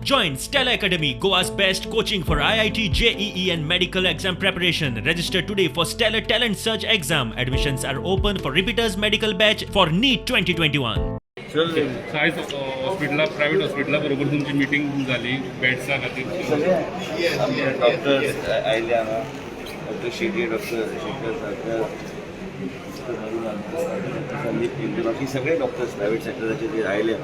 Join Stella Academy, Goa's best coaching for IIT, JEE and medical exam preparation. Register today for Stellar Talent Search exam. Admissions are open for repeaters medical batch for NEET 2021. काय हॉस्पिटलला private हॉस्पिटला बरोबर तुमची meeting झाली बेडचा खातीर सगळे आमचे doctors आयले हांगा डॉक्टर शेट्टी डॉक्टर शेखर सारकर संदीप पिंपे बाकी सगळे डॉक्टर्स प्रायव्हेट सेक्टराचे जे आयले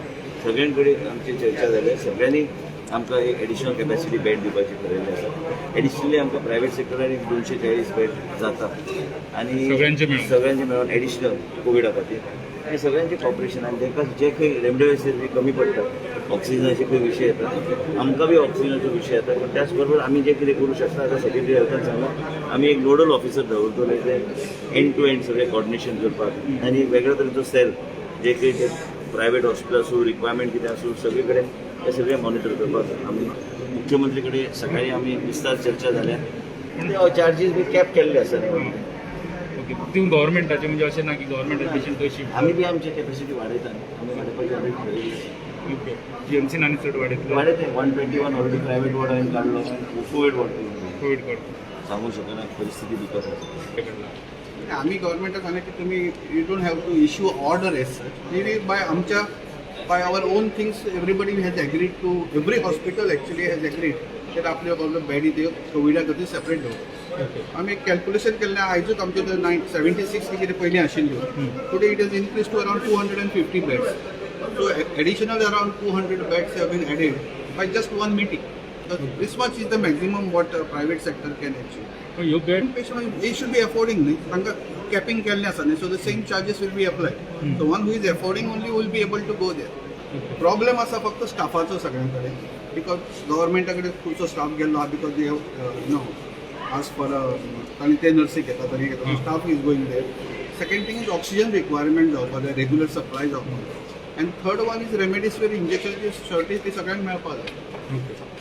सगळ्यां कडेन आमची चर्चा जाली सगळ्यांनी आमकां एक एडिशनल कॅपॅसिटी बेड दिवपाची थारायल्ली आसा एडिशनली आमकां प्रायव्हेट सेक्टरान एक 240 बेड जाता आनी सगळ्यांचे मेळून एडिशनल कोविडा खातीर हे सगळ्यांचे कॉपरेशन आनी तांकां जे खंय रेमडेसिवीर बी कमी पडटा ऑक्सिजनाचे खंय विशय येता आमकां बी ऑक्सिजनाचो विशय येता पूण त्याच बरोबर आमी जे कितें करूं शकता आतां सेक्रेटरी हेल्थान सांगला आमी एक नोडल ऑफिसर दवरतले ते एंड टू एंड सगळें कॉर्डिनेशन करपाक आनी वेगळ्या तरेचो सेल जे कितें ते प्रायव्हेट हॉस्पिटल आसूं रिक्वायरमेंट कितें आसूं सगळे कडेन हे सगळें मॉनिटर करपाक आमी मुख्यमंत्री कडेन सकाळीं आमी विस्तार चर्चा जाल्या ते चार्जीस बी कॅप केल्ले आसात ओके ती गव्हर्मेंटाचे म्हणजे अशें ना की गव्हर्मेंटाचे पेशंट थंय शिफ्ट आमी बी आमची कॅपॅसिटी वाडयता आमी वाडोवपाची ऑलरेडी ठरयल्ली आसा ओके जीएमसीन आनी चड वाडयतले वाडयते 121 ऑलरेडी प्रायव्हेट वॉर्ड हांवें काडलो कोवीड वॉर्ड कोविड करता सांगू शकना परिस्थिती बिकॉज आसा आम्ही गव्हर्नमेंटाक सांगले की तुम्ही you don't have to issue order as such maybe by our own things everybody has agreed to every hospital actually has agreed तर आपले प्रॉब्लेम बेडी दिव कोविडा खातीर सेपरेट दवर आमी एक कॅल्क्युलेशन केल्लें आयजूच आमचे 76 कितें पयलीं आशिल्ल्यो today it is increase to around 250 beds so additional around 200 beds have been added by just one meeting this much is the maximum what private sector can achieve ह्यो bed patient they should be affording न्ही तांकां capping केल्लें आसा न्ही so the same charges will be apply so one who is affording only will be able to go there problem आसा फक्त स्टाफाचो सगळ्यां कडेन बिकॉज गव्हर्मेंटा कडेन खुबसो स्टाफ गेल्लो आहा बिकॉज दे नो आज फॉर आनी ते नर्सीक येता तरी घेता staff is going there second thing is oxygen requirement जावपा जाय रेग्युलर सप्लाय जावपा जाय end third one is remdesivir इंजेक्शनची शॉर्टेज ती सगळ्यांक मेळपा जाय